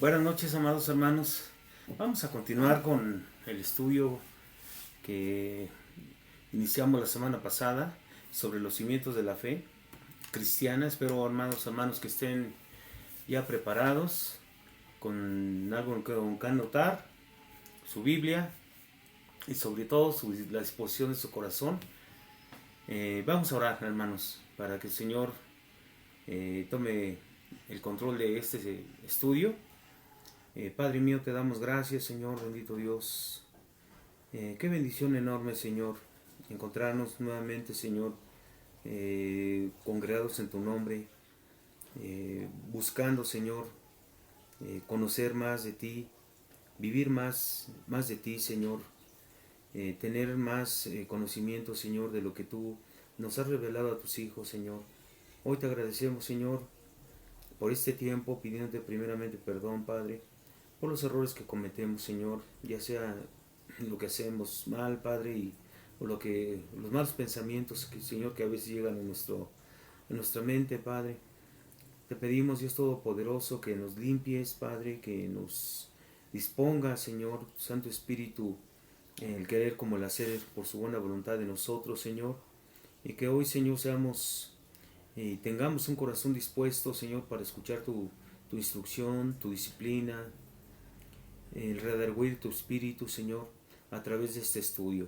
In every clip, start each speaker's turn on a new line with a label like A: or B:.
A: Buenas noches, amados hermanos. Vamos a continuar con el estudio que iniciamos la semana pasada sobre los cimientos de la fe cristiana. Espero, hermanos, que estén ya preparados con algo que anotar, su Biblia y sobre todo la disposición de su corazón. Vamos a orar, hermanos, para que el Señor tome el control de este estudio. Padre mío, te damos gracias, Señor, bendito Dios. Qué bendición enorme, Señor, encontrarnos nuevamente, Señor, congregados en tu nombre, buscando, Señor, conocer más de ti, vivir más de ti, Señor, tener más conocimiento, Señor, de lo que tú nos has revelado a tus hijos, Señor. Hoy te agradecemos, Señor, por este tiempo, pidiéndote primeramente perdón, Padre, por los errores que cometemos, Señor, ya sea lo que hacemos mal, Padre, o los malos pensamientos, Señor, que a veces llegan en nuestra mente, Padre. Te pedimos, Dios Todopoderoso, que nos limpies, Padre, que nos disponga, Señor, Santo Espíritu, el querer como el hacer por su buena voluntad de nosotros, Señor, y que hoy, Señor, tengamos un corazón dispuesto, Señor, para escuchar tu instrucción, tu disciplina, el redarguir tu espíritu, Señor, a través de este estudio.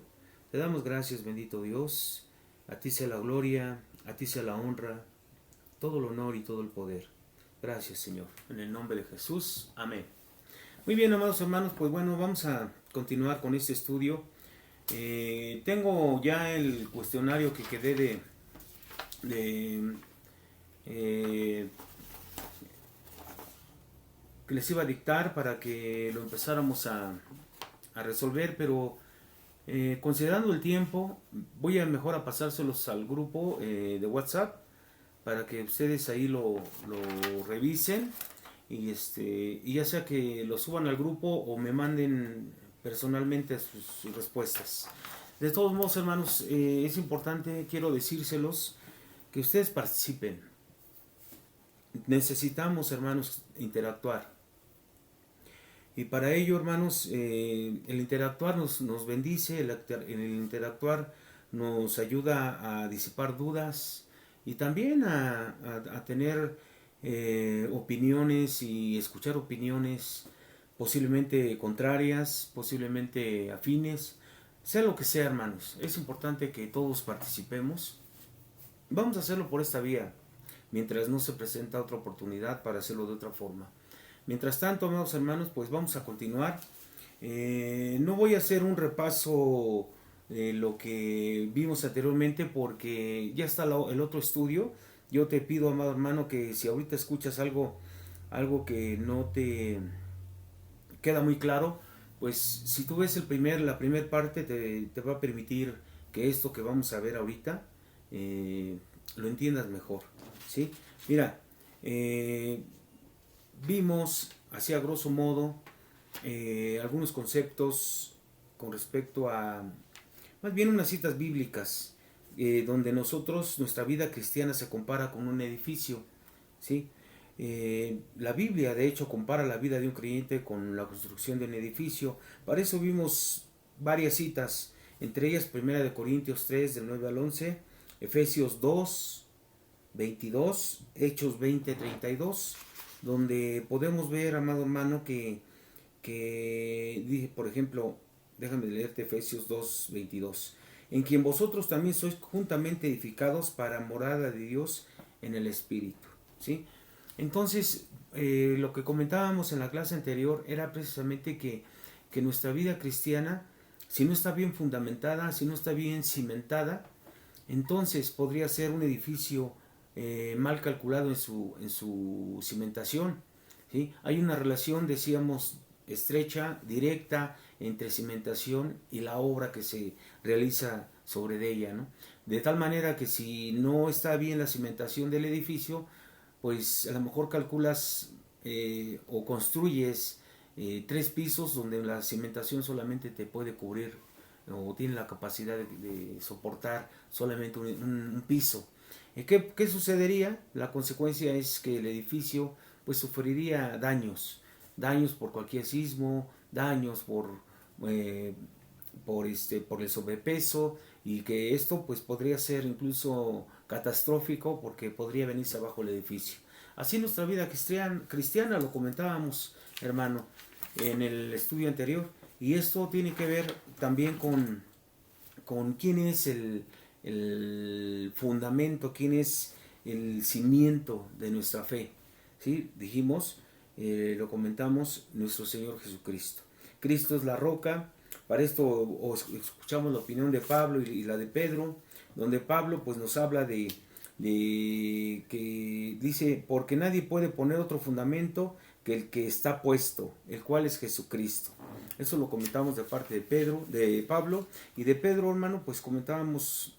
A: Te damos gracias, bendito Dios. A ti sea la gloria, a ti sea la honra, todo el honor y todo el poder. Gracias, Señor. En el nombre de Jesús. Amén. Muy bien, amados hermanos, pues bueno, vamos a continuar con este estudio. Tengo ya el cuestionario que quedé que les iba a dictar para que lo empezáramos a resolver, pero considerando el tiempo, voy a mejor a pasárselos al grupo de WhatsApp para que ustedes ahí lo revisen y ya sea que lo suban al grupo o me manden personalmente sus respuestas. De todos modos, hermanos, es importante, quiero decírselos, que ustedes participen. Necesitamos, hermanos, interactuar. Y para ello, hermanos, el interactuar nos bendice, el interactuar nos ayuda a disipar dudas y también a tener opiniones y escuchar opiniones posiblemente contrarias, posiblemente afines, sea lo que sea, hermanos. Es importante que todos participemos. Vamos a hacerlo por esta vía, mientras no se presenta otra oportunidad para hacerlo de otra forma. Mientras tanto, amados hermanos, pues vamos a continuar. No voy a hacer un repaso de lo que vimos anteriormente porque ya está el otro estudio. Yo te pido, amado hermano, que si ahorita escuchas algo que no te queda muy claro, pues si tú ves la primera parte te va a permitir que esto que vamos a ver ahorita lo entiendas mejor, ¿sí? Mira, vimos, así a grosso modo, algunos conceptos con respecto a, más bien unas citas bíblicas, donde nuestra vida cristiana se compara con un edificio, ¿sí? La Biblia, de hecho, compara la vida de un creyente con la construcción de un edificio. Para eso vimos varias citas, entre ellas 1 Corintios 3, del 9 al 11, Efesios 2, 22, Hechos 20, 32, donde podemos ver, amado hermano, que dije, por ejemplo, déjame leerte Efesios 2, 22, en quien vosotros también sois juntamente edificados para morada de Dios en el Espíritu, ¿sí? Entonces, lo que comentábamos en la clase anterior era precisamente que nuestra vida cristiana, si no está bien fundamentada, si no está bien cimentada, entonces podría ser un edificio mal calculado en su cimentación, ¿sí? Hay una relación, decíamos, estrecha, directa, entre cimentación y la obra que se realiza sobre de ella, ¿no? De tal manera que si no está bien la cimentación del edificio, pues a lo mejor calculas o construyes 3 pisos donde la cimentación solamente te puede cubrir o tiene la capacidad de soportar solamente un piso. ¿Qué sucedería? La consecuencia es que el edificio pues sufriría daños, daños por cualquier sismo, daños por el sobrepeso, y que esto pues podría ser incluso catastrófico porque podría venirse abajo el edificio. Así nuestra vida cristiana, lo comentábamos, hermano, en el estudio anterior, y esto tiene que ver también con quién es el fundamento, quién es el cimiento de nuestra fe. ¿Sí? Dijimos, lo comentamos, nuestro Señor Jesucristo. Cristo es la roca. Para esto escuchamos la opinión de Pablo y la de Pedro, donde Pablo pues nos habla de que dice, porque nadie puede poner otro fundamento que el que está puesto, el cual es Jesucristo. Eso lo comentamos de parte de Pablo, y de Pedro, hermano, pues comentábamos,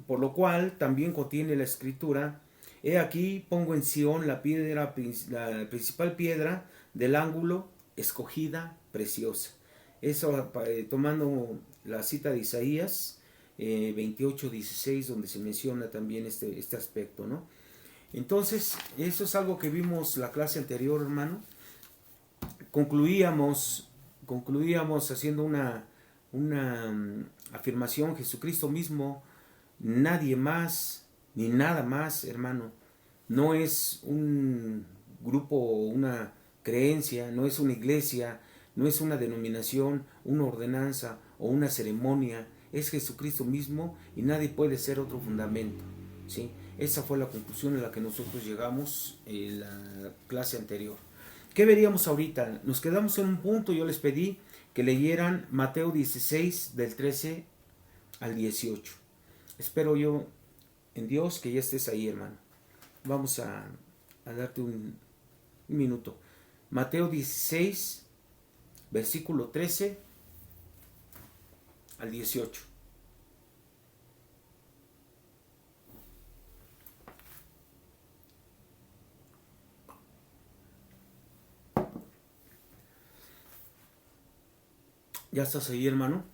A: por lo cual también contiene la escritura: he aquí pongo en Sión la principal piedra del ángulo, escogida, preciosa. Eso tomando la cita de Isaías 28:16, donde se menciona también este aspecto, ¿no? Entonces, eso es algo que vimos la clase anterior, hermano. Concluíamos haciendo una afirmación: Jesucristo mismo, nadie más, ni nada más, hermano. No es un grupo, una creencia, no es una iglesia, no es una denominación, una ordenanza o una ceremonia. Es Jesucristo mismo y nadie puede ser otro fundamento, ¿sí? Esa fue la conclusión a la que nosotros llegamos en la clase anterior. ¿Qué veríamos ahorita? Nos quedamos en un punto. Yo les pedí que leyeran Mateo 16 del 13 al 18. Espero yo en Dios que ya estés ahí, hermano. Vamos a darte un minuto. Mateo 16, versículo 13 al 18. ¿Ya estás ahí, hermano?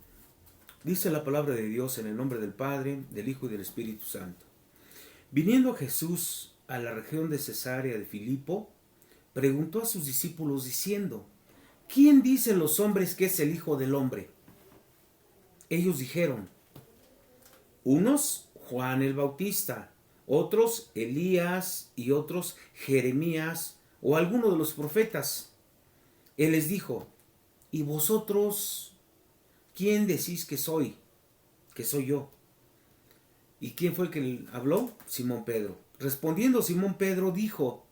A: Dice la palabra de Dios en el nombre del Padre, del Hijo y del Espíritu Santo. Viniendo Jesús a la región de Cesarea de Filipo, preguntó a sus discípulos diciendo: ¿quién dicen los hombres que es el Hijo del Hombre? Ellos dijeron: unos Juan el Bautista, otros Elías, y otros Jeremías o alguno de los profetas. Él les dijo: ¿y vosotros quién decís que soy? Que soy yo. ¿Y quién fue el que habló? Simón Pedro. Respondiendo Simón Pedro dijo: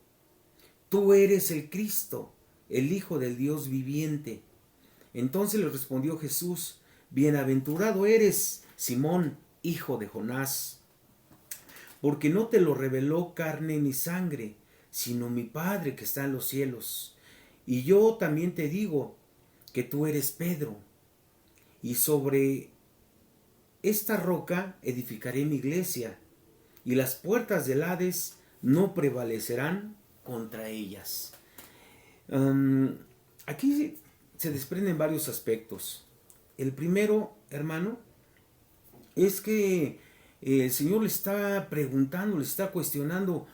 A: tú eres el Cristo, el Hijo del Dios viviente. Entonces le respondió Jesús: bienaventurado eres, Simón, hijo de Jonás, porque no te lo reveló carne ni sangre, sino mi Padre que está en los cielos. Y yo también te digo que tú eres Pedro, y sobre esta roca edificaré mi iglesia, y las puertas del Hades no prevalecerán contra ellas. Aquí se desprenden varios aspectos. El primero, hermano, es que el Señor le está preguntando, le está cuestionando,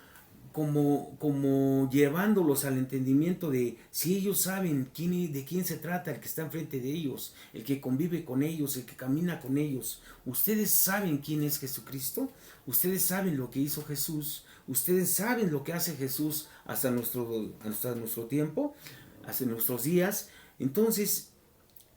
A: como llevándolos al entendimiento de si ellos saben de quién se trata el que está enfrente de ellos, el que convive con ellos, el que camina con ellos. ¿Ustedes saben quién es Jesucristo? ¿Ustedes saben lo que hizo Jesús? ¿Ustedes saben lo que hace Jesús hasta nuestro tiempo, hasta nuestros días? Entonces,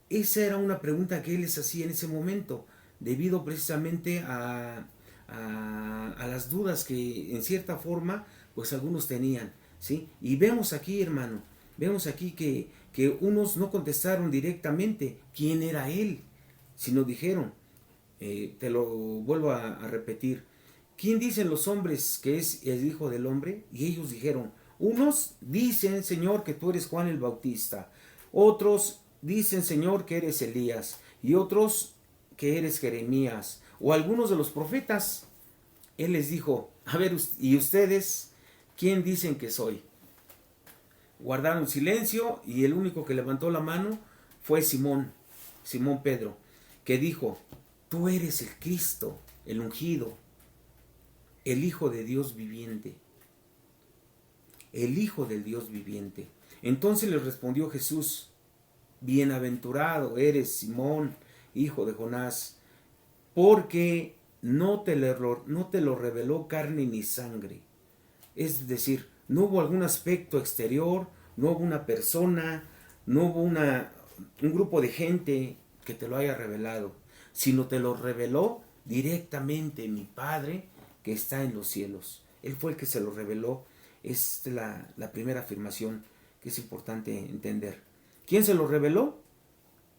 A: esa era una pregunta que él les hacía en ese momento, debido precisamente a las dudas que en cierta forma pues algunos tenían, ¿sí? Y vemos aquí, hermano, vemos aquí que unos no contestaron directamente quién era él, sino dijeron, te lo vuelvo a repetir: ¿quién dicen los hombres que es el Hijo del Hombre? Y ellos dijeron: unos dicen, Señor, que tú eres Juan el Bautista, otros dicen, Señor, que eres Elías, y otros que eres Jeremías, o algunos de los profetas. Él les dijo: a ver, ¿y ustedes quién dicen que soy? Guardaron silencio, y el único que levantó la mano fue Simón Pedro, que dijo: tú eres el Cristo, el ungido, el Hijo de Dios viviente. El Hijo del Dios viviente. Entonces le respondió Jesús: bienaventurado eres, Simón, hijo de Jonás, porque no te lo reveló carne ni sangre. Es decir, no hubo algún aspecto exterior, no hubo una persona, no hubo un grupo de gente que te lo haya revelado, sino te lo reveló directamente mi Padre que está en los cielos. Él fue el que se lo reveló. Es la primera afirmación que es importante entender. ¿Quién se lo reveló?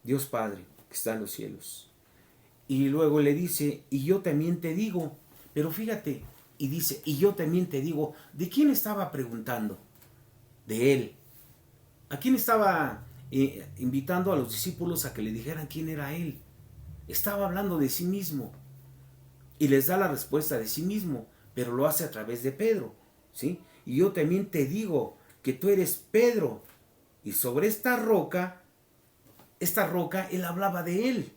A: Dios Padre, que está en los cielos. Y luego le dice, y yo también te digo, pero fíjate, y dice, y yo también te digo, ¿de quién estaba preguntando? De él. ¿A quién estaba invitando a los discípulos a que le dijeran quién era él? Estaba hablando de sí mismo. Y les da la respuesta de sí mismo, pero lo hace a través de Pedro, ¿sí? Y yo también te digo que tú eres Pedro, y sobre esta roca, él hablaba de él.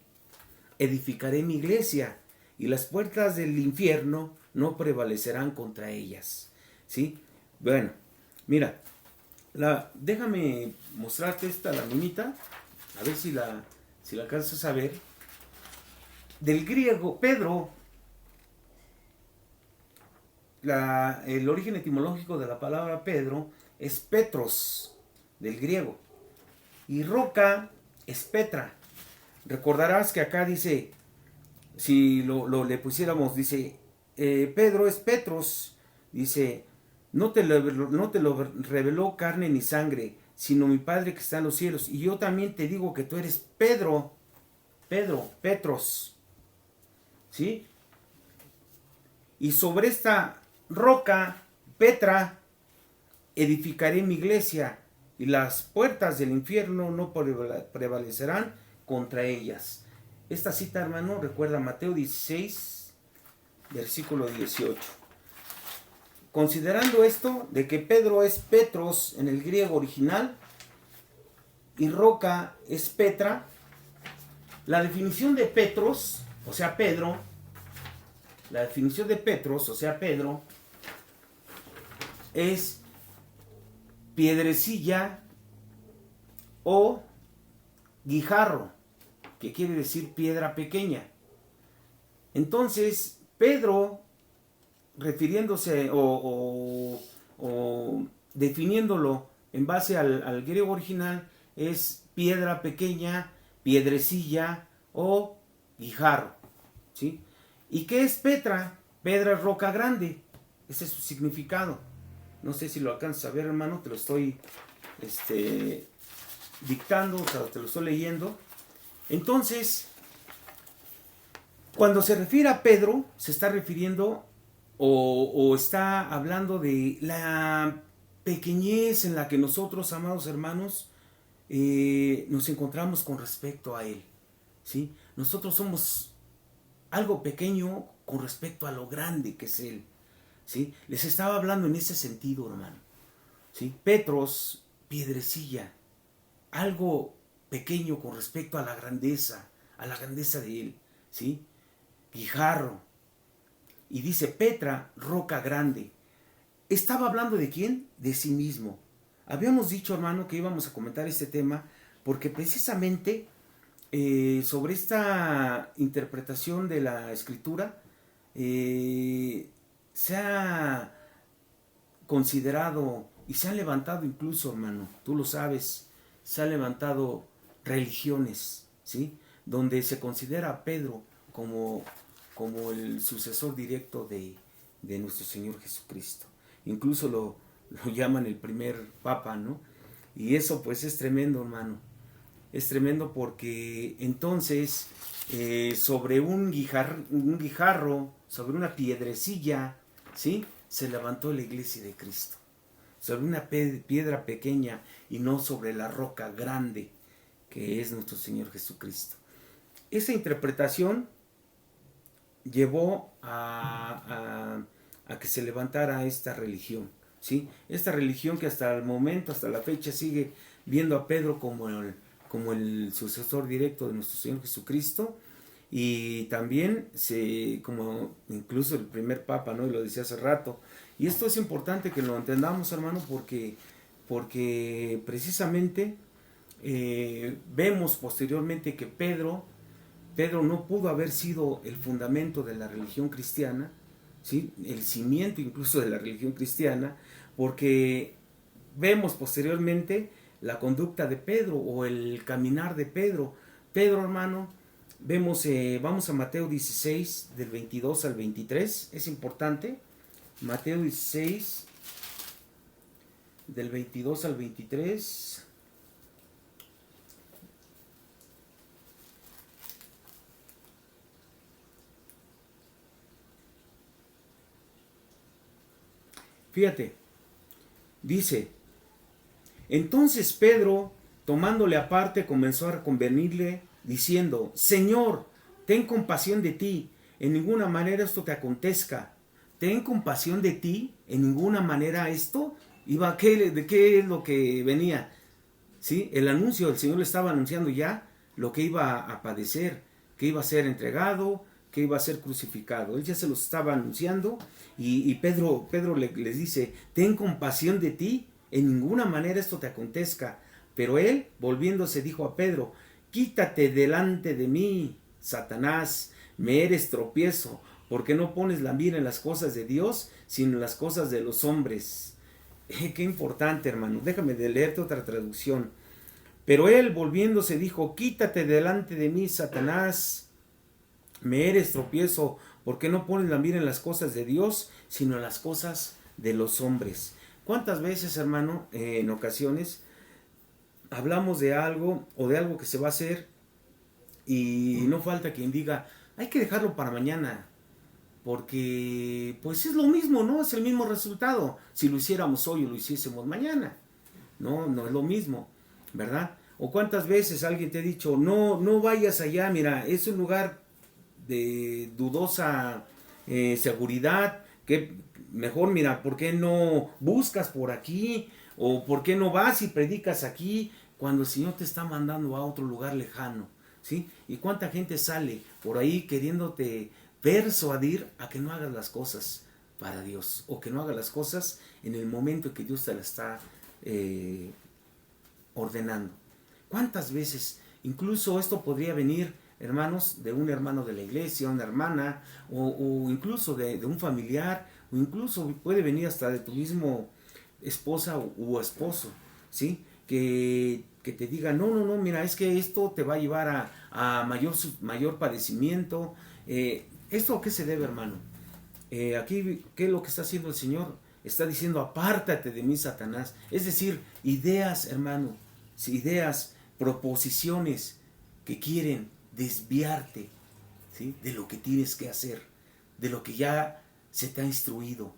A: Edificaré mi iglesia, y las puertas del infierno no prevalecerán contra ellas, ¿sí? Bueno, mira, déjame mostrarte esta laminita, a ver si la alcanzas a ver. Del griego, Pedro, el origen etimológico de la palabra Pedro es Petros, del griego, y roca es Petra. Recordarás que acá dice, si le pusiéramos, dice, Pedro es Petros, dice, no te lo reveló carne ni sangre, sino mi Padre que está en los cielos. Y yo también te digo que tú eres Pedro, Petros, ¿sí? Y sobre esta roca, Petra, edificaré mi iglesia, y las puertas del infierno no prevalecerán contra ellas. Esta cita, hermano, recuerda Mateo 16, versículo 18. Considerando esto, de que Pedro es Petros en el griego original, y roca es Petra, la definición de Petros, o sea Pedro, es piedrecilla o guijarro, que quiere decir piedra pequeña. Entonces, Pedro, refiriéndose o definiéndolo en base al griego original, es piedra pequeña, piedrecilla o guijarro, ¿sí? ¿Y qué es Petra? Pedra es roca grande. Ese es su significado. No sé si lo alcanzas a ver, hermano, te lo estoy dictando, o sea, te lo estoy leyendo. Entonces, cuando se refiere a Pedro, se está refiriendo o está hablando de la pequeñez en la que nosotros, amados hermanos, nos encontramos con respecto a él, ¿sí? Nosotros somos algo pequeño con respecto a lo grande que es él, ¿sí? Les estaba hablando en ese sentido, hermano, ¿sí? Petros, piedrecilla, algo pequeño con respecto a la grandeza de él, ¿sí? Guijarro. Y dice Petra, roca grande. ¿Estaba hablando de quién? De sí mismo. Habíamos dicho, hermano, que íbamos a comentar este tema porque precisamente sobre esta interpretación de la escritura se ha considerado y se han levantado incluso, hermano, tú lo sabes, se han levantado religiones, ¿sí? Donde se considera a Pedro como el sucesor directo de nuestro Señor Jesucristo. Incluso lo llaman el primer papa, ¿no? Y eso pues es tremendo, hermano. Es tremendo porque entonces sobre un guijarro, sobre una piedrecilla, ¿sí? Se levantó la iglesia de Cristo. Sobre una piedra pequeña y no sobre la roca grande que es nuestro Señor Jesucristo. Esa interpretación llevó a que se levantara esta religión, ¿sí? Esta religión que hasta el momento, hasta la fecha, sigue viendo a Pedro como el sucesor directo de nuestro Señor Jesucristo, y también como incluso el primer papa, ¿no? Y lo decía hace rato. Y esto es importante que lo entendamos, hermano, porque porque precisamente vemos posteriormente que Pedro no pudo haber sido el fundamento de la religión cristiana, ¿sí? El cimiento incluso de la religión cristiana, porque vemos posteriormente la conducta de Pedro o el caminar de Pedro. Pedro, hermano, vemos, vamos a Mateo 16, del 22 al 23, es importante. Mateo 16, del 22 al 23. Fíjate, dice: entonces Pedro, tomándole aparte, comenzó a convenirle, diciendo: Señor, ten compasión de ti, en ninguna manera esto te acontezca. Ten compasión de ti, en ninguna manera esto. ¿De qué es lo que venía? ¿Sí? El anuncio, el Señor le estaba anunciando ya lo que iba a padecer, que iba a ser entregado, que iba a ser crucificado. Él ya se los estaba anunciando y Pedro les dice: ten compasión de ti, en ninguna manera esto te acontezca. Pero él, volviéndose, dijo a Pedro: quítate delante de mí, Satanás, me eres tropiezo, porque no pones la mira en las cosas de Dios, sino en las cosas de los hombres. Qué importante, hermano. Déjame de leerte otra traducción. Pero él, volviéndose, dijo: quítate delante de mí, Satanás, me eres tropiezo, porque no pones la mira en las cosas de Dios, sino en las cosas de los hombres. ¿Cuántas veces, hermano, en ocasiones hablamos de algo o de algo que se va a hacer y no falta quien diga: hay que dejarlo para mañana, porque pues es lo mismo, ¿no? Es el mismo resultado si lo hiciéramos hoy o lo hiciésemos mañana. No es lo mismo, ¿verdad? O cuántas veces alguien te ha dicho: no vayas allá, mira, es un lugar de dudosa seguridad, que mejor, mira, ¿por qué no buscas por aquí? ¿O por qué no vas y predicas aquí cuando el Señor te está mandando a otro lugar lejano? ¿Sí? ¿Y cuánta gente sale por ahí queriéndote persuadir a que no hagas las cosas para Dios, o que no hagas las cosas en el momento que Dios te la está ordenando? ¿Cuántas veces? Incluso esto podría venir, hermanos, de un hermano de la iglesia, una hermana, o incluso de un familiar, o incluso puede venir hasta de tu mismo esposa o esposo, ¿sí? Que te diga: no, mira, es que esto te va a llevar a mayor padecimiento. ¿Esto a qué se debe, hermano? Aquí, ¿qué es lo que está haciendo el Señor? Está diciendo: apártate de mí, Satanás. Es decir, ideas, hermano, ideas, proposiciones que quieren desviarte, ¿sí?, de lo que tienes que hacer, de lo que ya se te ha instruido,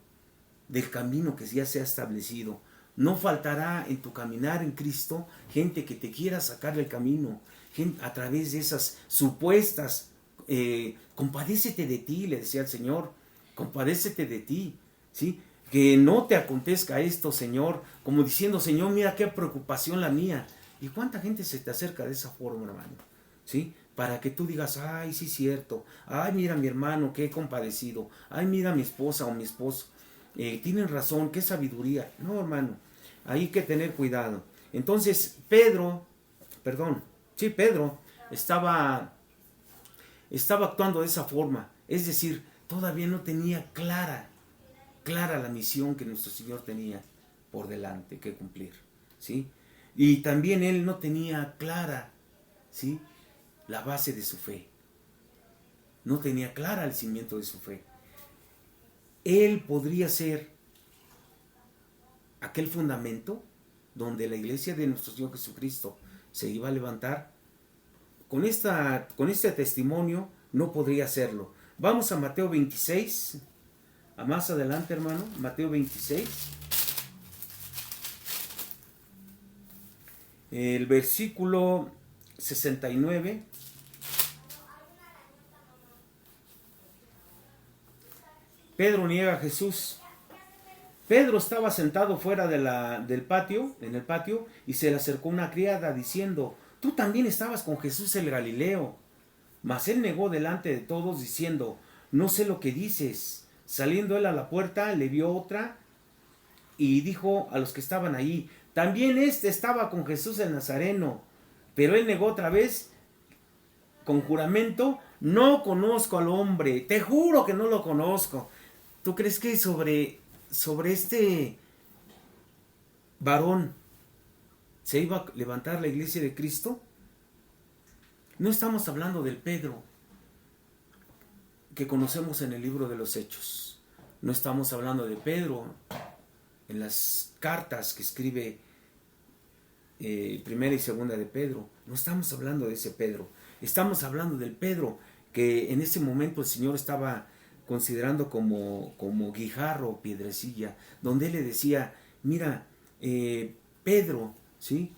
A: del camino que ya se ha establecido. No faltará en tu caminar en Cristo gente que te quiera sacar del camino, gente, a través de esas supuestas, compadécete de ti, le decía el Señor, compadécete de ti, ¿sí? Que no te acontezca esto, Señor, como diciendo: Señor, mira qué preocupación la mía. ¿Y cuánta gente se te acerca de esa forma, hermano? ¿Sí? Para que tú digas: ay, sí es cierto, ay, mira mi hermano, qué compadecido, ay, mira mi esposa o mi esposo, tienen razón, qué sabiduría. No, hermano, hay que tener cuidado. Entonces, Pedro estaba actuando de esa forma, es decir, todavía no tenía clara la misión que nuestro Señor tenía por delante que cumplir, ¿sí? Y también él no tenía clara, ¿sí?, la base de su fe. No tenía clara el cimiento de su fe. Él podría ser aquel fundamento donde la iglesia de nuestro Señor Jesucristo se iba a levantar. Con este testimonio no podría hacerlo. Vamos a Mateo 26, a más adelante, hermano, Mateo 26. El versículo 69. Pedro niega a Jesús. Pedro estaba sentado fuera del patio, en el patio, y se le acercó una criada diciendo: tú también estabas con Jesús el Galileo. Mas él negó delante de todos, diciendo: no sé lo que dices. Saliendo él a la puerta, le vio otra y dijo a los que estaban ahí: También este estaba con Jesús el Nazareno, pero él negó otra vez con juramento, no conozco al hombre, te juro que no lo conozco. ¿Tú crees que sobre este varón se iba a levantar la iglesia de Cristo? No estamos hablando del Pedro que conocemos en el libro de los Hechos. No estamos hablando de Pedro en las cartas que escribe primera y segunda de Pedro. No estamos hablando de ese Pedro. Estamos hablando del Pedro que en ese momento el Señor estaba considerando como guijarro o piedrecilla, donde él le decía, mira, Pedro, ¿sí?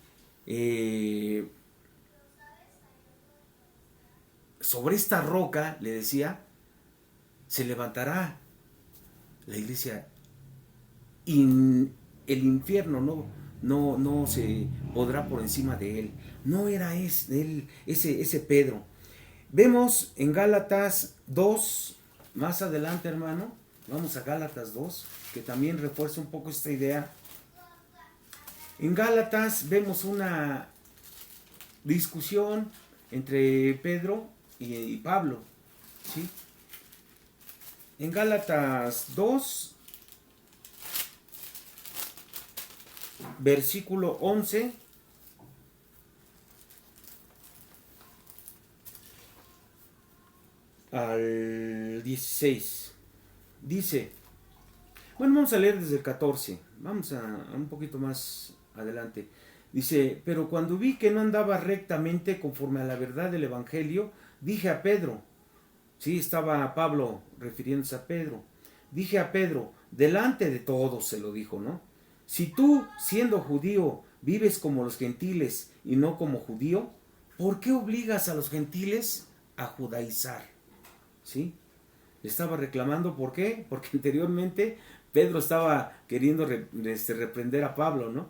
A: Sobre esta roca, le decía, se levantará la iglesia y el infierno no se podrá por encima de él. No era ese Pedro. Vemos en Gálatas 2, más adelante, hermano, vamos a Gálatas 2, que también refuerza un poco esta idea. En Gálatas vemos una discusión entre Pedro y Pablo, ¿sí? En Gálatas 2, versículo 11 al 16, dice, bueno, vamos a leer desde el 14, vamos a un poquito más adelante. Dice, pero cuando vi que no andaba rectamente conforme a la verdad del Evangelio, dije a Pedro, sí, estaba Pablo refiriéndose a Pedro, dije a Pedro, delante de todos se lo dijo, ¿no? Si tú, siendo judío, vives como los gentiles y no como judío, ¿por qué obligas a los gentiles a judaizar? ¿Sí? Le estaba reclamando, ¿por qué? Porque anteriormente Pedro estaba queriendo reprender a Pablo, ¿no?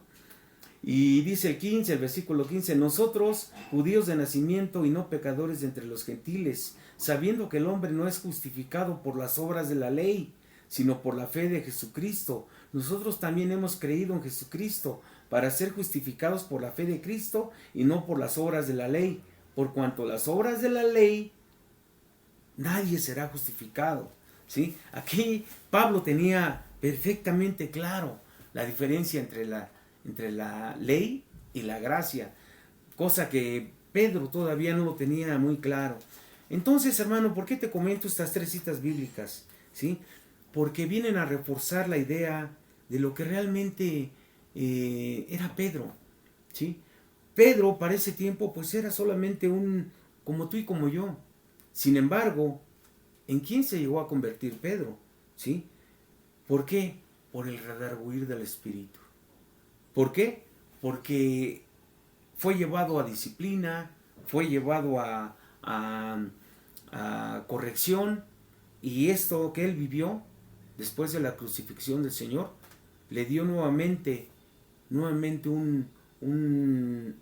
A: Y dice el versículo 15, nosotros, judíos de nacimiento y no pecadores de entre los gentiles, sabiendo que el hombre no es justificado por las obras de la ley, sino por la fe de Jesucristo. Nosotros también hemos creído en Jesucristo para ser justificados por la fe de Cristo y no por las obras de la ley. Por cuanto las obras de la ley, nadie será justificado, ¿sí? Aquí Pablo tenía perfectamente claro la diferencia entre la ley y la gracia, cosa que Pedro todavía no lo tenía muy claro. Entonces, hermano, ¿por qué te comento estas tres citas bíblicas? ¿Sí? Porque vienen a reforzar la idea de lo que realmente era Pedro, ¿sí? Pedro para ese tiempo pues era solamente como tú y como yo. Sin embargo, ¿en quién se llegó a convertir Pedro? ¿Sí? ¿Por qué? Por el redarguir del Espíritu. ¿Por qué? Porque fue llevado a disciplina, fue llevado a corrección, y esto que él vivió después de la crucifixión del Señor le dio nuevamente un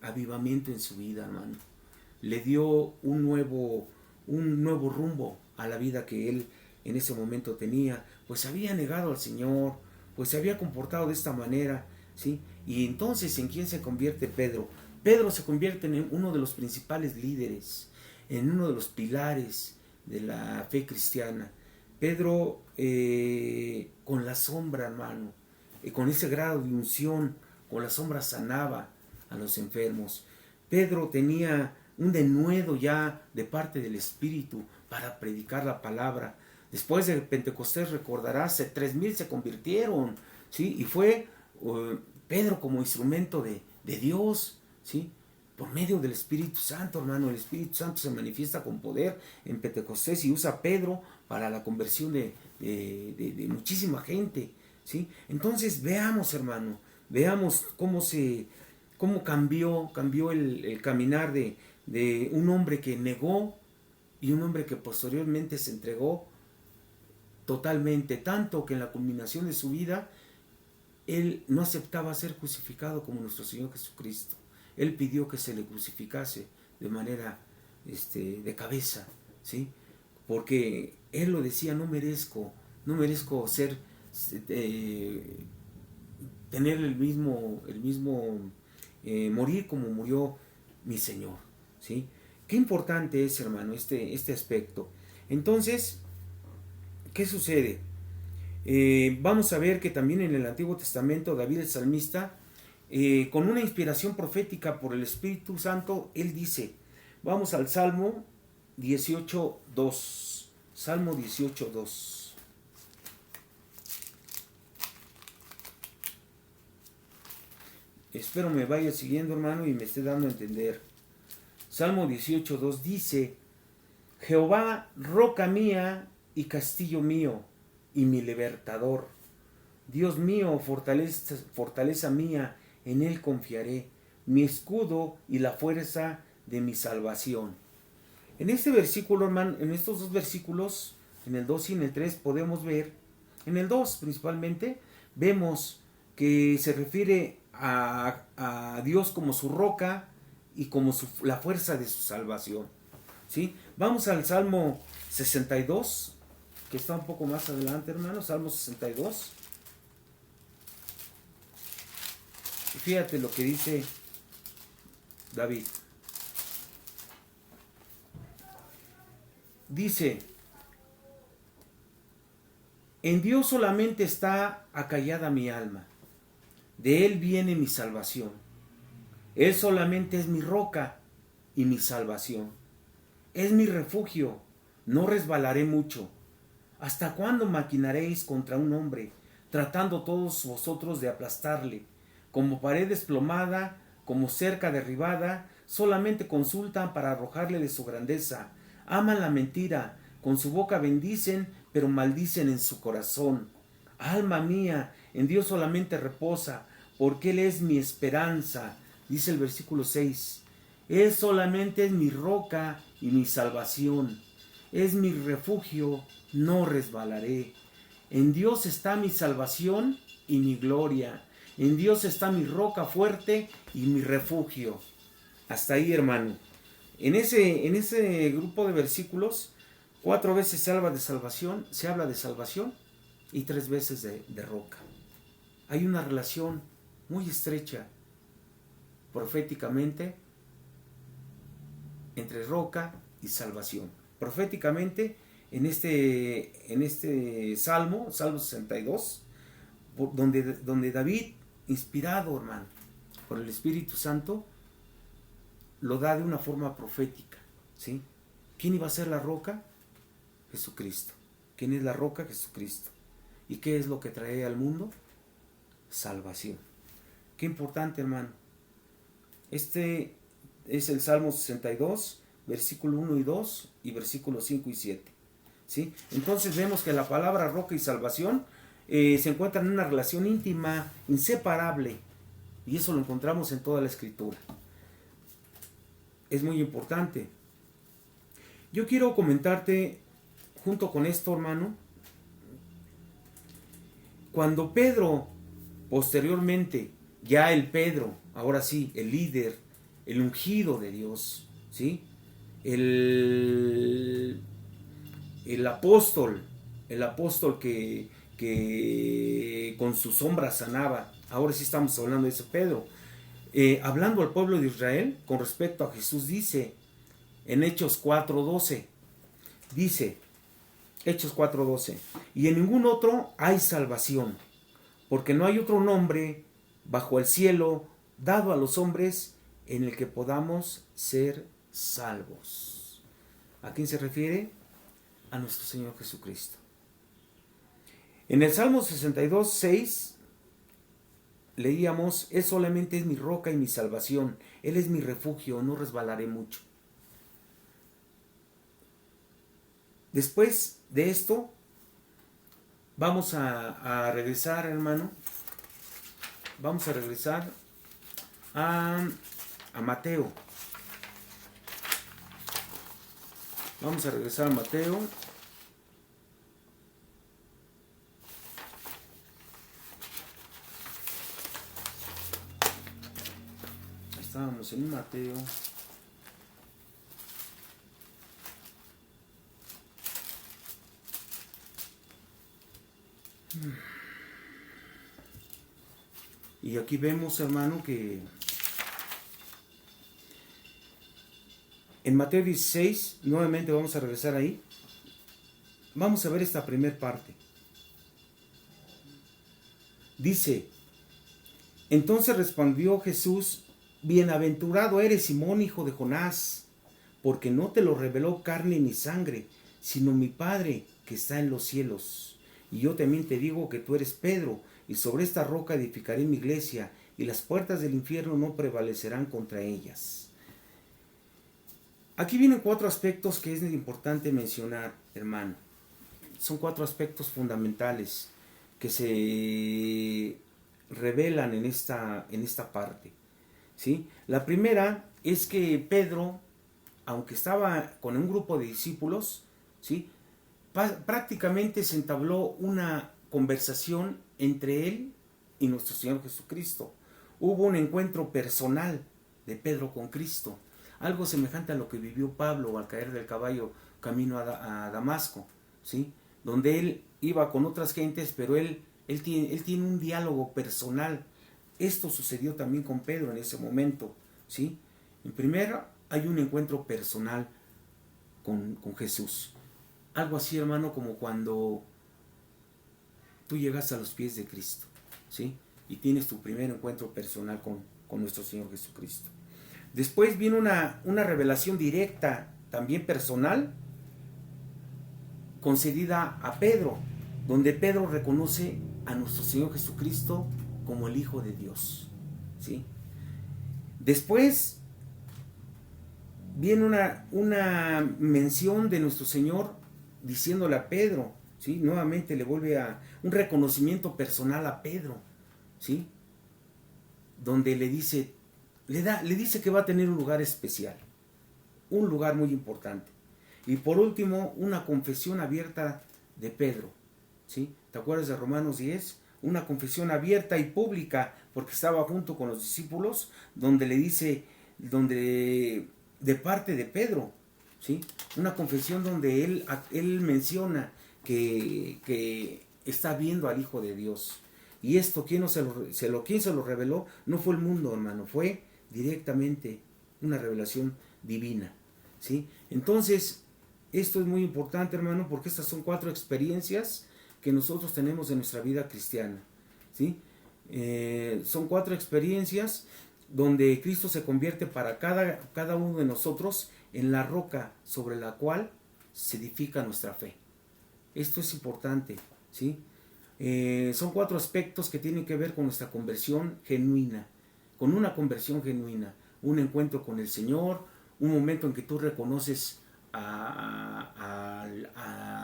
A: avivamiento en su vida, hermano. Le dio un nuevo rumbo a la vida que él en ese momento tenía, pues había negado al Señor, pues se había comportado de esta manera, ¿sí? Y entonces, ¿en quién se convierte Pedro? Pedro se convierte en uno de los principales líderes, en uno de los pilares de la fe cristiana. Pedro, con la sombra, hermano, con ese grado de unción, con la sombra sanaba a los enfermos. Pedro tenía un denuedo ya de parte del Espíritu para predicar la palabra. Después de Pentecostés, recordarás, 3,000 se convirtieron, ¿sí? Y fue Pedro como instrumento de Dios, ¿sí? Por medio del Espíritu Santo, hermano. El Espíritu Santo se manifiesta con poder en Pentecostés y usa a Pedro para la conversión de muchísima gente, ¿sí? Entonces veamos, hermano, veamos cómo cambió el caminar de un hombre que negó y un hombre que posteriormente se entregó totalmente, tanto que en la culminación de su vida él no aceptaba ser crucificado como nuestro Señor Jesucristo. Él pidió que se le crucificase de manera de cabeza, ¿sí? Porque él lo decía, no merezco ser tener el mismo morir como murió mi Señor, ¿sí? Qué importante es, hermano, este aspecto. Entonces, ¿qué sucede? Vamos a ver que también en el Antiguo Testamento David el salmista, con una inspiración profética por el Espíritu Santo, él dice, vamos al Salmo 18.2, Salmo 18.2. Espero me vaya siguiendo, hermano, y me esté dando a entender. Salmo 18.2 dice, Jehová, roca mía y castillo mío, y mi libertador. Dios mío, fortaleza mía, en él confiaré, mi escudo y la fuerza de mi salvación. En este versículo, hermano, en estos dos versículos, en el 2 y en el 3, podemos ver, en el 2 principalmente, vemos que se refiere a Dios como su roca y como la fuerza de su salvación, ¿sí? Vamos al Salmo 62, que está un poco más adelante, hermano, Salmo 62. Y fíjate lo que dice David. Dice, en Dios solamente está acallada mi alma, de Él viene mi salvación. Él solamente es mi roca y mi salvación. Es mi refugio, no resbalaré mucho. ¿Hasta cuándo maquinaréis contra un hombre, tratando todos vosotros de aplastarle? Como pared desplomada, como cerca derribada, solamente consultan para arrojarle de su grandeza. Aman la mentira, con su boca bendicen, pero maldicen en su corazón. Alma mía, en Dios solamente reposa, porque Él es mi esperanza. Dice el versículo 6. Él solamente es mi roca y mi salvación. Es mi refugio, no resbalaré. En Dios está mi salvación y mi gloria. En Dios está mi roca fuerte y mi refugio. Hasta ahí, hermano. En ese grupo de versículos, 4 veces se habla de salvación y 3 veces de roca. Hay una relación muy estrecha proféticamente entre roca y salvación. Proféticamente en este Salmo 62, donde David, inspirado, hermano, por el Espíritu Santo, lo da de una forma profética, ¿sí? ¿Quién iba a ser la roca? Jesucristo. ¿Quién es la roca? Jesucristo. ¿Y qué es lo que trae al mundo? Salvación. Qué importante, hermano. Este es el Salmo 62, versículo 1 y 2 y versículos 5 y 7. ¿Sí? Entonces vemos que la palabra roca y salvación se encuentran en una relación íntima, inseparable, y eso lo encontramos en toda la Escritura. Es muy importante. Yo quiero comentarte, junto con esto, hermano, cuando Pedro, posteriormente, ya el Pedro, ahora sí, el líder, el ungido de Dios, ¿sí? El apóstol que con su sombra sanaba, ahora sí estamos hablando de ese Pedro, hablando al pueblo de Israel con respecto a Jesús, dice en Hechos 4:12, dice, Hechos 4:12, y en ningún otro hay salvación, porque no hay otro nombre bajo el cielo dado a los hombres en el que podamos ser salvos. ¿A quién se refiere? A nuestro Señor Jesucristo. En el Salmo 62:6 leíamos, Él solamente es mi roca y mi salvación, Él es mi refugio, no resbalaré mucho. Después de esto, vamos a regresar, hermano, vamos a regresar a Mateo. Vamos a regresar a Mateo. Estábamos en Mateo. Y aquí vemos, hermano, que en Mateo 16, nuevamente vamos a regresar ahí. Vamos a ver esta primera parte. Dice, entonces respondió Jesús, bienaventurado eres Simón, hijo de Jonás, porque no te lo reveló carne ni sangre, sino mi Padre que está en los cielos. Y yo también te digo que tú eres Pedro, y sobre esta roca edificaré mi iglesia, y las puertas del infierno no prevalecerán contra ellas. Aquí vienen 4 aspectos que es importante mencionar, hermano. Son 4 aspectos fundamentales que se revelan en esta parte, ¿sí? La primera es que Pedro, aunque estaba con un grupo de discípulos, ¿sí?, prácticamente se entabló una conversación entre él y nuestro Señor Jesucristo. Hubo un encuentro personal de Pedro con Cristo, algo semejante a lo que vivió Pablo al caer del caballo camino a Damasco, ¿sí?, donde él iba con otras gentes, pero él tiene un diálogo personal. Esto sucedió también con Pedro en ese momento, ¿sí? En primero, hay un encuentro personal con Jesús. Algo así, hermano, como cuando tú llegas a los pies de Cristo, ¿sí?, y tienes tu primer encuentro personal con nuestro Señor Jesucristo. Después viene una revelación directa, también personal, concedida a Pedro, donde Pedro reconoce a nuestro Señor Jesucristo como el Hijo de Dios, ¿sí? Después viene una mención de nuestro Señor diciéndole a Pedro, ¿sí?, nuevamente le vuelve a un reconocimiento personal a Pedro, ¿sí?, donde le dice que va a tener un lugar especial, un lugar muy importante. Y por último, una confesión abierta de Pedro, ¿sí? ¿Te acuerdas de Romanos 10? Una confesión abierta y pública, porque estaba junto con los discípulos, donde le dice, de parte de Pedro, ¿sí?, una confesión donde él menciona que está viendo al Hijo de Dios. Y esto, ¿quién se lo reveló? No fue el mundo, hermano, fue directamente una revelación divina, ¿sí? Entonces, esto es muy importante, hermano, porque estas son 4 experiencias que nosotros tenemos en nuestra vida cristiana, ¿sí? Son 4 experiencias donde Cristo se convierte para cada uno de nosotros en la roca sobre la cual se edifica nuestra fe. Esto es importante, ¿sí? Son 4 aspectos que tienen que ver con nuestra conversión genuina, con una conversión genuina, un encuentro con el Señor, un momento en que tú reconoces a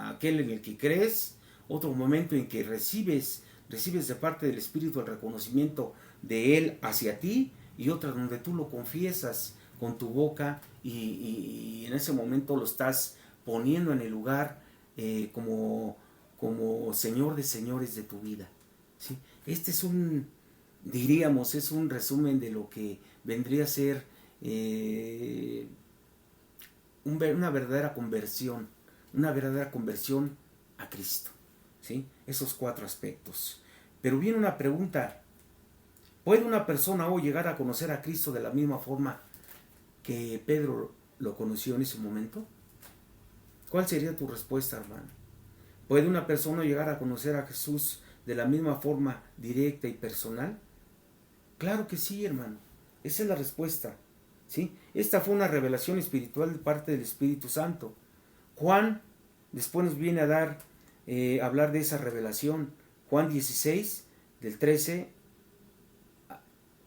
A: aquel en el que crees, otro momento en que recibes de parte del Espíritu el reconocimiento de Él hacia ti, y otra donde tú lo confiesas con tu boca y en ese momento lo estás poniendo en el lugar como Señor de señores de tu vida, ¿sí? Este es es un resumen de lo que vendría a ser una verdadera conversión a Cristo, ¿sí? Esos 4 aspectos. Pero viene una pregunta: ¿puede una persona hoy llegar a conocer a Cristo de la misma forma que Pedro lo conoció en ese momento? ¿Cuál sería tu respuesta, hermano? ¿Puede una persona llegar a conocer a Jesús de la misma forma directa y personal? Claro que sí, hermano. Esa es la respuesta, ¿sí? Esta fue una revelación espiritual de parte del Espíritu Santo. Juan después nos viene a hablar de esa revelación. Juan 16,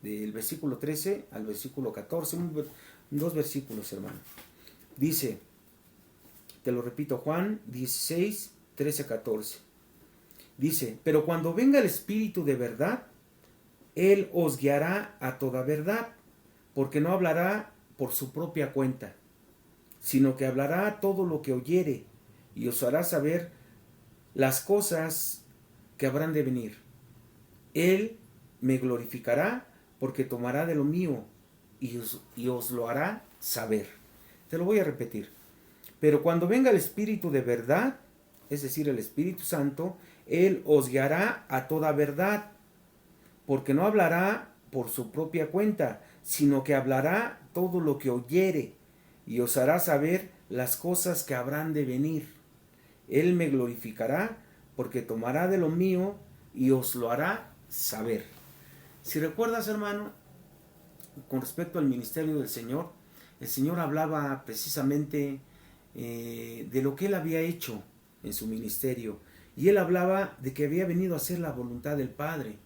A: del versículo 13 al versículo 14, 2 versículos, hermano. Dice, te lo repito, Juan 16, 13, 14. Dice, pero cuando venga el Espíritu de verdad, Él os guiará a toda verdad, porque no hablará por su propia cuenta, sino que hablará todo lo que oyere, y os hará saber las cosas que habrán de venir. Él me glorificará, porque tomará de lo mío, y os lo hará saber. Te lo voy a repetir. Pero cuando venga el Espíritu de verdad, es decir, el Espíritu Santo, Él os guiará a toda verdad, porque no hablará por su propia cuenta, sino que hablará todo lo que oyere, y os hará saber las cosas que habrán de venir. Él me glorificará, porque tomará de lo mío y os lo hará saber. Si recuerdas, hermano, con respecto al ministerio del Señor, el Señor hablaba precisamente de lo que Él había hecho en su ministerio. Y Él hablaba de que había venido a hacer la voluntad del Padre.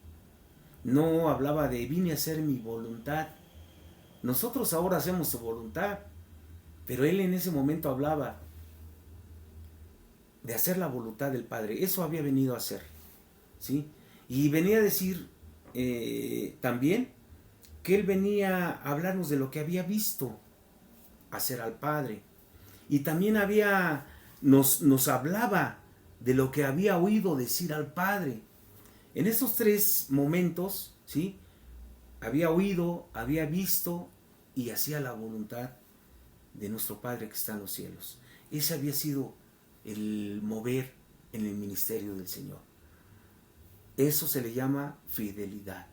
A: No hablaba de vine a hacer mi voluntad. Nosotros ahora hacemos su voluntad, pero Él en ese momento hablaba de hacer la voluntad del Padre. Eso había venido a hacer, ¿sí? Y venía a decir también que Él venía a hablarnos de lo que había visto hacer al Padre. Y también nos hablaba de lo que había oído decir al Padre. En esos tres momentos, ¿sí? Había oído, había visto y hacía la voluntad de nuestro Padre que está en los cielos. Ese había sido el mover en el ministerio del Señor. Eso se le llama fidelidad.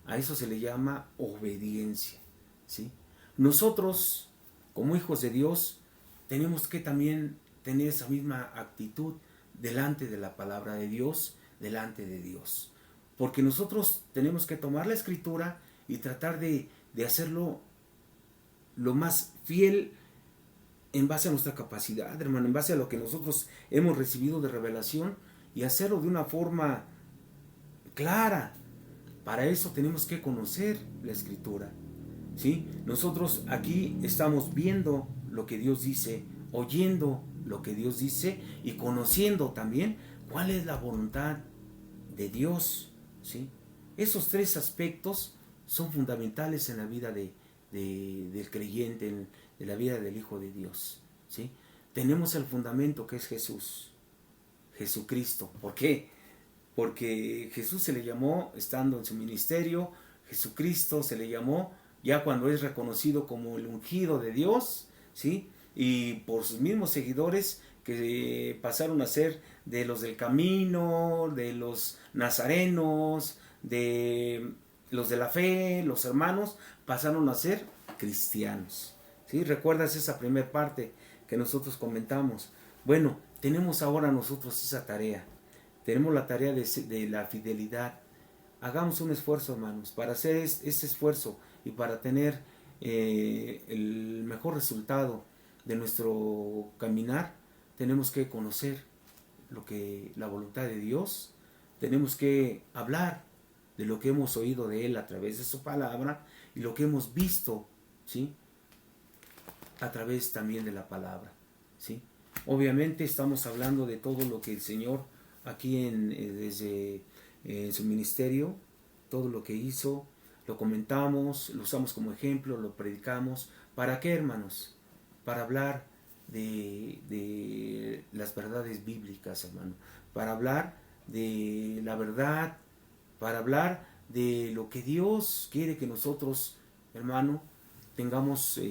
A: A eso se le llama obediencia, ¿sí? Nosotros, como hijos de Dios, tenemos que también tener esa misma actitud delante de la palabra de Dios, delante de Dios. Porque nosotros tenemos que tomar la Escritura y tratar de hacerlo lo más fiel en base a nuestra capacidad, hermano, en base a lo que nosotros hemos recibido de revelación, y hacerlo de una forma clara. Para eso tenemos que conocer la Escritura, ¿sí? Nosotros aquí estamos viendo lo que Dios dice, oyendo lo que Dios dice y conociendo también cuál es la voluntad de Dios, ¿sí? Esos tres aspectos son fundamentales en la vida del creyente, de la vida del Hijo de Dios, ¿sí? Tenemos el fundamento que es Jesucristo. ¿Por qué? Porque Jesús se le llamó estando en su ministerio, Jesucristo se le llamó ya cuando es reconocido como el ungido de Dios, ¿sí? Y por sus mismos seguidores que pasaron a ser de los del camino, de los nazarenos, de los de la fe, los hermanos, pasaron a ser cristianos, ¿sí? ¿Recuerdas esa primera parte que nosotros comentamos? Bueno, tenemos ahora nosotros esa tarea. Tenemos la tarea de la fidelidad. Hagamos un esfuerzo, hermanos, para hacer ese esfuerzo y para tener el mejor resultado de nuestro caminar. Tenemos que conocer la voluntad de Dios. Tenemos que hablar de lo que hemos oído de Él a través de su palabra y lo que hemos visto, ¿sí? A través también de la palabra, ¿sí? Obviamente estamos hablando de todo lo que el Señor aquí desde su ministerio, todo lo que hizo, lo comentamos, lo usamos como ejemplo, lo predicamos. ¿Para qué, hermanos? Para hablar de las verdades bíblicas, hermano. Para hablar de la verdad, para hablar de lo que Dios quiere que nosotros, hermano, tengamos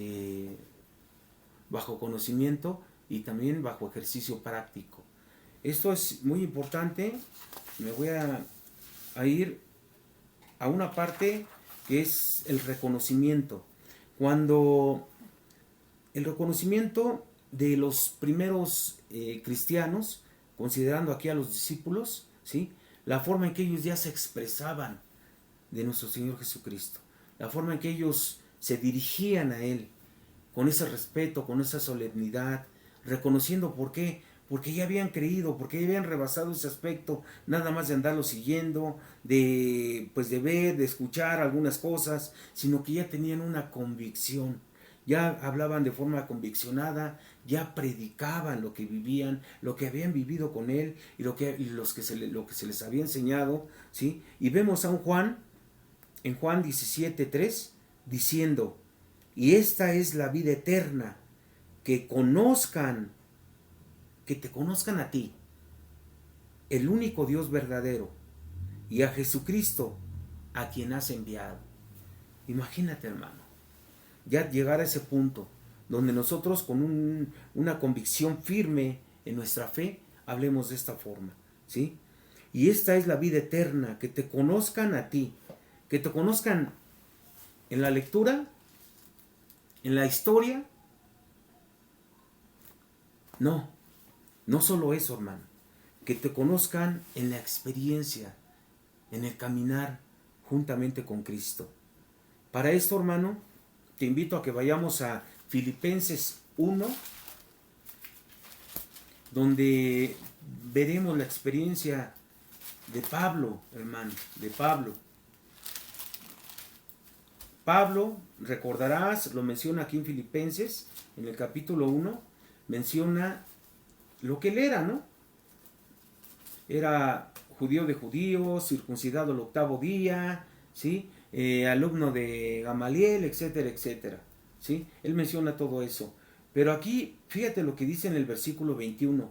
A: bajo conocimiento y también bajo ejercicio práctico. Esto es muy importante. Me voy a ir a una parte que es el reconocimiento. Cuando el reconocimiento de los primeros cristianos, considerando aquí a los discípulos, ¿sí? La forma en que ellos ya se expresaban de nuestro Señor Jesucristo, la forma en que ellos se dirigían a Él, con ese respeto, con esa solemnidad, reconociendo por qué. Porque ya habían creído, porque ya habían rebasado ese aspecto, nada más de andarlo siguiendo, de ver, de escuchar algunas cosas, sino que ya tenían una convicción, ya hablaban de forma conviccionada, ya predicaban lo que vivían, lo que habían vivido con Él y lo que se les había enseñado, ¿sí? Y vemos a un Juan, en Juan 17:3, diciendo, y esta es la vida eterna, que te conozcan a ti, el único Dios verdadero, y a Jesucristo, a quien has enviado. Imagínate, hermano, ya llegar a ese punto donde nosotros con una convicción firme en nuestra fe hablemos de esta forma, ¿sí? Y esta es la vida eterna, que te conozcan a ti, Que te conozcan en la lectura, en la historia. No, no solo eso, hermano. Que te conozcan en la experiencia, en el caminar juntamente con Cristo. Para esto, hermano, te invito a que vayamos a Filipenses 1, donde veremos la experiencia de Pablo, hermano, de Pablo. Pablo, recordarás, lo menciona aquí en Filipenses, en el capítulo 1, menciona lo que él era, ¿no? Era judío de judíos, circuncidado el 8º día, ¿sí? Alumno de Gamaliel, etcétera, etcétera, ¿sí? Él menciona todo eso. Pero aquí, fíjate lo que dice en el versículo 21.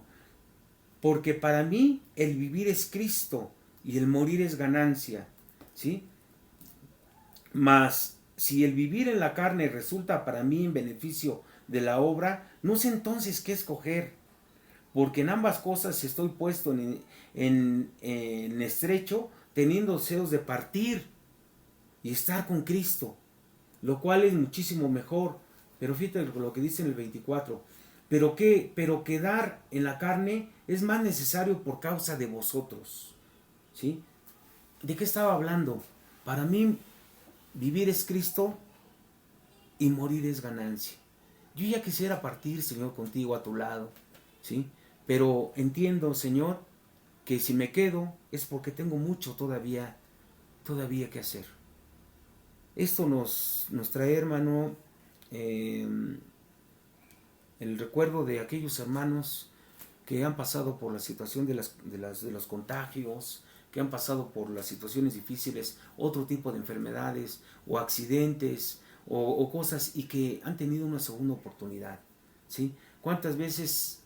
A: Porque para mí el vivir es Cristo y el morir es ganancia, ¿sí? Mas si el vivir en la carne resulta para mí en beneficio de la obra, no sé entonces qué escoger, porque en ambas cosas estoy puesto en estrecho, teniendo deseos de partir y estar con Cristo, lo cual es muchísimo mejor. Pero fíjate lo que dice en el 24. Pero quedar en la carne es más necesario por causa de vosotros, ¿sí? ¿De qué estaba hablando? Para mí vivir es Cristo y morir es ganancia. Yo ya quisiera partir, Señor, contigo a tu lado, ¿sí? Pero entiendo, Señor, que si me quedo es porque tengo mucho todavía que hacer. Esto nos trae, hermano, el recuerdo de aquellos hermanos que han pasado por la situación de los contagios, que han pasado por las situaciones difíciles, otro tipo de enfermedades o accidentes o cosas, y que han tenido una segunda oportunidad, ¿sí? ¿Cuántas veces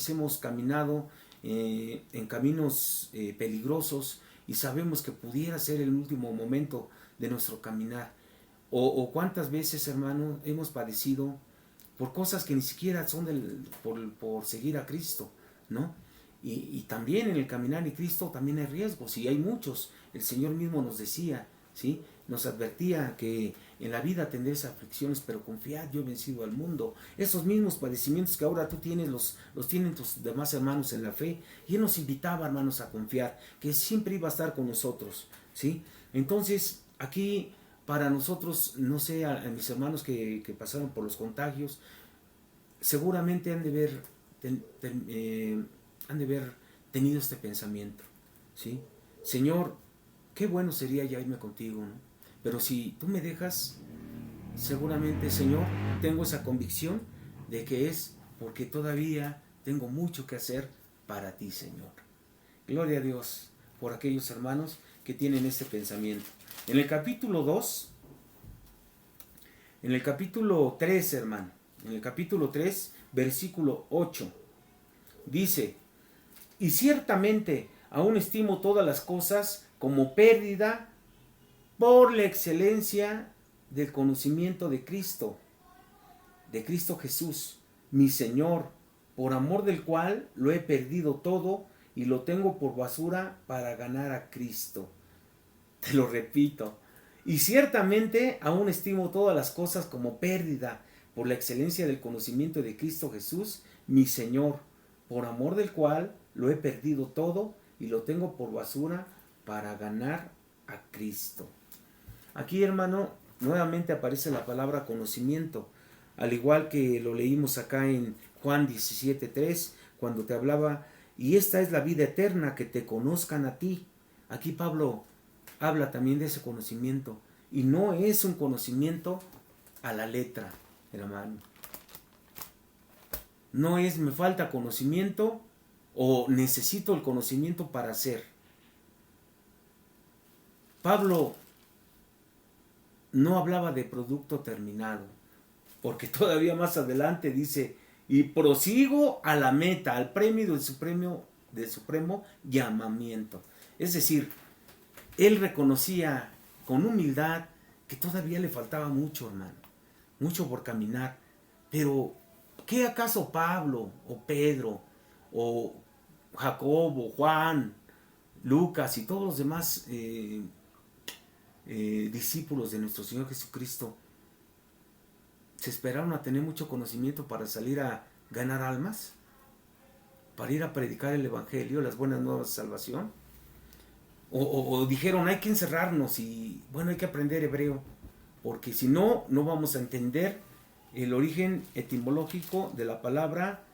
A: hemos caminado en caminos peligrosos y sabemos que pudiera ser el último momento de nuestro caminar? O cuántas veces, hermano, hemos padecido por cosas que ni siquiera son por seguir a Cristo, ¿no? Y también en el caminar en Cristo también hay riesgos, y hay muchos. El Señor mismo nos decía, ¿sí? Nos advertía que en la vida tendréis aflicciones, pero confiad, yo he vencido al mundo. Esos mismos padecimientos que ahora tú tienes, los tienen tus demás hermanos en la fe, y Él nos invitaba, hermanos, a confiar, que siempre iba a estar con nosotros, ¿sí? Entonces, aquí para nosotros, no sé, a mis hermanos que pasaron por los contagios, seguramente han de haber tenido este pensamiento, ¿sí? Señor, qué bueno sería ya irme contigo, ¿no? Pero si tú me dejas, seguramente, Señor, tengo esa convicción de que es porque todavía tengo mucho que hacer para ti, Señor. Gloria a Dios por aquellos hermanos que tienen este pensamiento. En el capítulo 2, en el capítulo 3, hermano, en el capítulo 3, versículo 8, dice: y ciertamente aún estimo todas las cosas como pérdida por la excelencia del conocimiento de Cristo Jesús, mi Señor, por amor del cual lo he perdido todo y lo tengo por basura para ganar a Cristo. Te lo repito. Y ciertamente aún estimo todas las cosas como pérdida por la excelencia del conocimiento de Cristo Jesús, mi Señor, por amor del cual lo he perdido todo y lo tengo por basura para ganar a Cristo. Aquí, hermano, nuevamente aparece la palabra conocimiento, al igual que lo leímos acá en Juan 17:3, cuando te hablaba: y esta es la vida eterna, que te conozcan a ti. Aquí Pablo habla también de ese conocimiento, y no es un conocimiento a la letra, hermano. No es me falta conocimiento o necesito el conocimiento para hacer. Pablo no hablaba de producto terminado, porque todavía más adelante dice: y prosigo a la meta, al premio del supremo llamamiento. Es decir, él reconocía con humildad que todavía le faltaba mucho, hermano, mucho por caminar. Pero ¿qué acaso Pablo o Pedro o Jacobo, Juan, Lucas y todos los demás discípulos de nuestro Señor Jesucristo se esperaron a tener mucho conocimiento para salir a ganar almas, para ir a predicar el Evangelio, las buenas nuevas de salvación? O dijeron, hay que encerrarnos y bueno, hay que aprender hebreo, porque si no, no vamos a entender el origen etimológico de la palabra,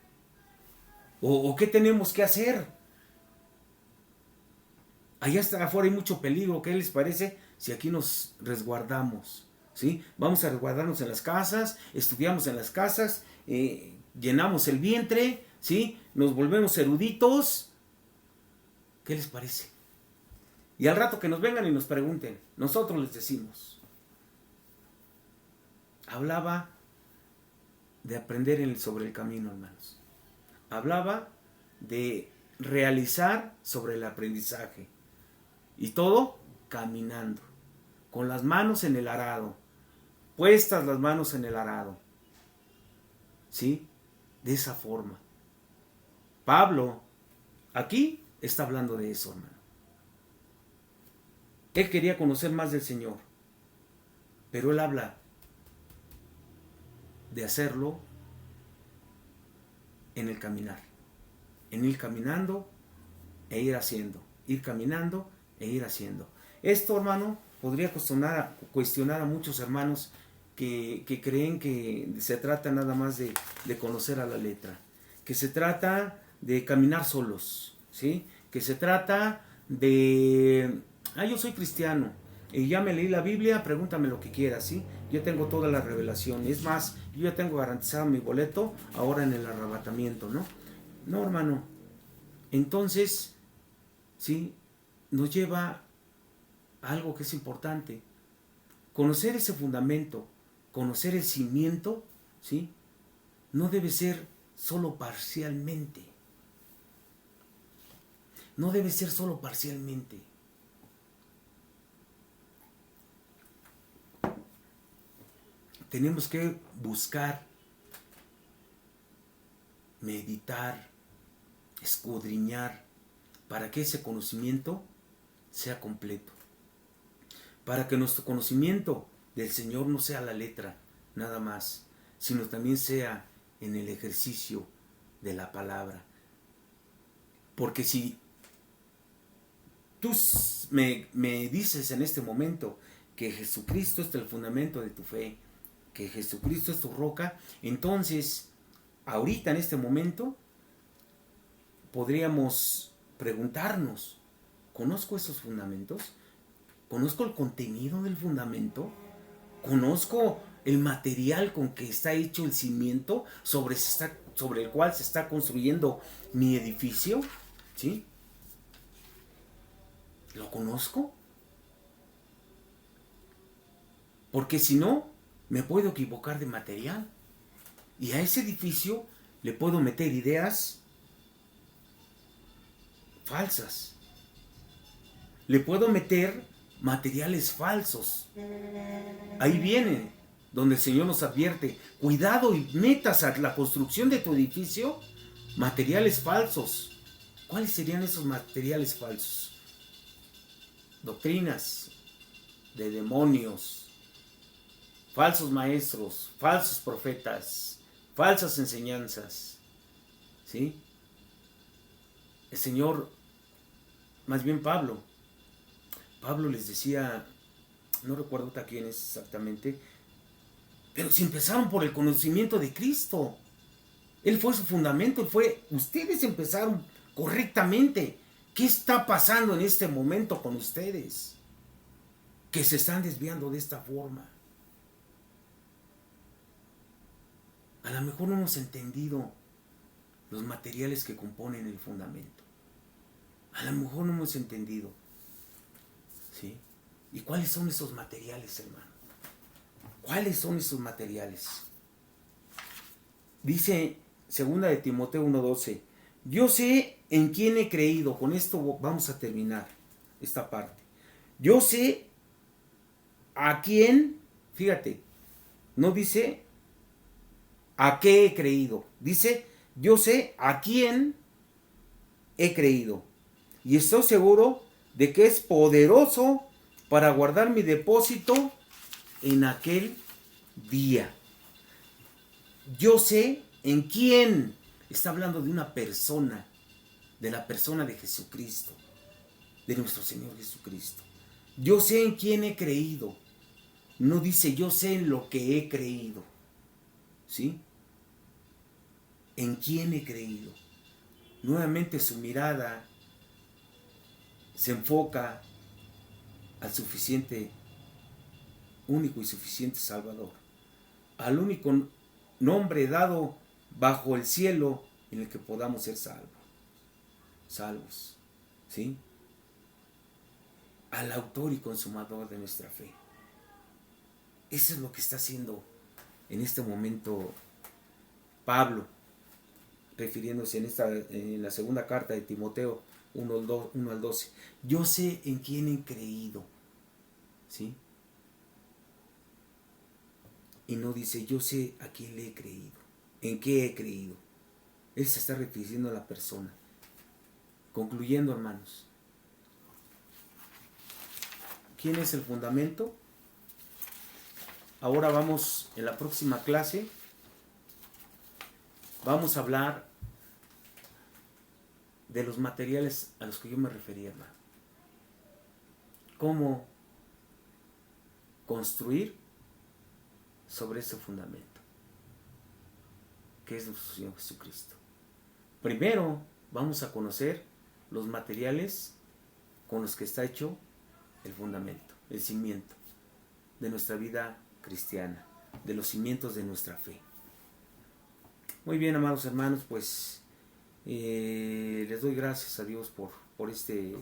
A: o qué tenemos que hacer. Allá afuera hay mucho peligro. ¿Qué les parece si aquí nos resguardamos? ¿Sí? Vamos a resguardarnos en las casas, estudiamos en las casas, llenamos el vientre, ¿sí? Nos volvemos eruditos. ¿Qué les parece? Y al rato que nos vengan y nos pregunten, nosotros les decimos. Hablaba de aprender sobre el camino, hermanos. Hablaba de realizar sobre el aprendizaje. Y todo caminando, con las manos en el arado, puestas las manos en el arado. ¿Sí? De esa forma. Pablo aquí está hablando de eso, hermano. Él quería conocer más del Señor, pero él habla de hacerlo en el caminar, en ir caminando e ir haciendo, ir caminando e ir haciendo. Esto, hermano, podría cuestionar a muchos hermanos que creen que se trata nada más de conocer a la letra, que se trata de caminar solos, ¿sí? Que se trata de, yo soy cristiano y ya me leí la Biblia, pregúntame lo que quieras, ¿sí? Yo tengo toda la revelación, es más, yo ya tengo garantizado mi boleto ahora en el arrebatamiento, ¿no? No, hermano. Entonces, ¿sí? Nos lleva a algo que es importante. Conocer ese fundamento, conocer el cimiento, ¿sí? No debe ser solo parcialmente. No debe ser solo parcialmente. Tenemos que buscar, meditar, escudriñar, para que ese conocimiento sea completo. Para que nuestro conocimiento del Señor no sea la letra, nada más, sino también sea en el ejercicio de la palabra. Porque si tú me dices en este momento que Jesucristo es el fundamento de tu fe, que Jesucristo es tu roca, entonces, ahorita en este momento, podríamos preguntarnos, ¿conozco esos fundamentos? ¿Conozco el contenido del fundamento? ¿Conozco el material con que está hecho el cimiento sobre el cual se está construyendo mi edificio? ¿Sí? ¿Lo conozco? Porque si no, me puedo equivocar de material. Y a ese edificio le puedo meter ideas falsas. Le puedo meter materiales falsos. Ahí viene donde el Señor nos advierte, cuidado y metas a la construcción de tu edificio materiales falsos. ¿Cuáles serían esos materiales falsos? Doctrinas de demonios, falsos maestros, falsos profetas, falsas enseñanzas. ¿Sí? El Señor, más bien Pablo les decía, no recuerdo a quién es exactamente, pero si empezaron por el conocimiento de Cristo, Él fue su fundamento, ustedes empezaron correctamente. ¿Qué está pasando en este momento con ustedes? Que se están desviando de esta forma. A lo mejor no hemos entendido los materiales que componen el fundamento. A lo mejor no hemos entendido. ¿Sí? ¿Y cuáles son esos materiales, hermano? ¿Cuáles son esos materiales? Dice 2 de Timoteo 1:12, yo sé en quién he creído. Con esto vamos a terminar esta parte. Yo sé a quién, fíjate, no dice a qué he creído. Dice, yo sé a quién he creído. Y estoy seguro de que es poderoso para guardar mi depósito en aquel día. Yo sé en quién. Está hablando de una persona, de la persona de Jesucristo, de nuestro Señor Jesucristo. Yo sé en quién he creído. No dice yo sé en lo que he creído. ¿Sí? ¿En quién he creído? Nuevamente su mirada se enfoca al suficiente, único y suficiente Salvador, al único nombre dado bajo el cielo en el que podamos ser salvos, ¿sí? Al autor y consumador de nuestra fe. Eso es lo que está haciendo en este momento Pablo, refiriéndose en la segunda carta de Timoteo 1 al 12. Yo sé en quién he creído, ¿sí? Y no dice yo sé a quién le he creído, en qué he creído. Él se está refiriendo a la persona. Concluyendo, hermanos, ¿quién es el fundamento? Ahora vamos, en la próxima clase, vamos a hablar de los materiales a los que yo me refería, hermano. Cómo construir sobre ese fundamento, que es nuestro Señor Jesucristo. Primero vamos a conocer los materiales con los que está hecho el fundamento, el cimiento de nuestra vida cristiana, de los cimientos de nuestra fe. Muy bien, amados hermanos, pues les doy gracias a Dios por este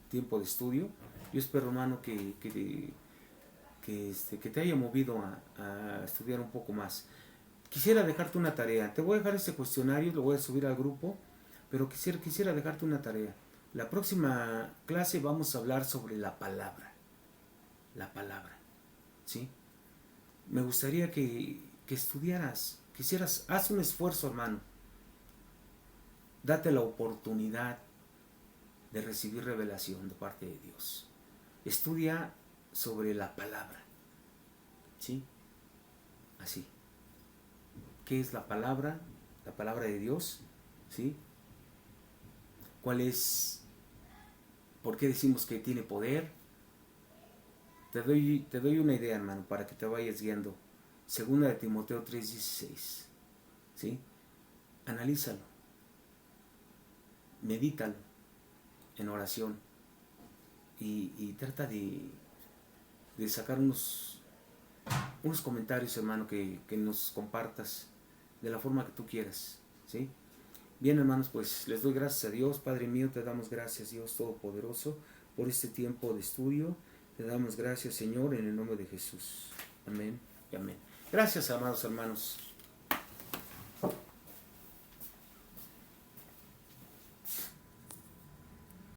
A: tiempo de estudio. Yo espero, hermano, que te haya movido a estudiar un poco más. Quisiera dejarte una tarea. Te voy a dejar este cuestionario, lo voy a subir al grupo, pero quisiera dejarte una tarea. La próxima clase vamos a hablar sobre la palabra. La palabra, ¿sí? Me gustaría que estudiaras, haz un esfuerzo, hermano. Date la oportunidad de recibir revelación de parte de Dios. Estudia sobre la palabra, ¿sí? Así. ¿Qué es la palabra? La palabra de Dios, ¿sí? ¿Cuál es? ¿Por qué decimos que tiene poder? Te doy una idea, hermano, para que te vayas guiando. Segunda de Timoteo 3:16, ¿sí? Analízalo, medítalo en oración y trata de sacar unos comentarios, hermano, que nos compartas de la forma que tú quieras, ¿sí? Bien, hermanos, pues les doy gracias a Dios. Padre mío, te damos gracias, Dios Todopoderoso, por este tiempo de estudio. Te damos gracias, Señor, en el nombre de Jesús. Amén y amén. Gracias, amados hermanos.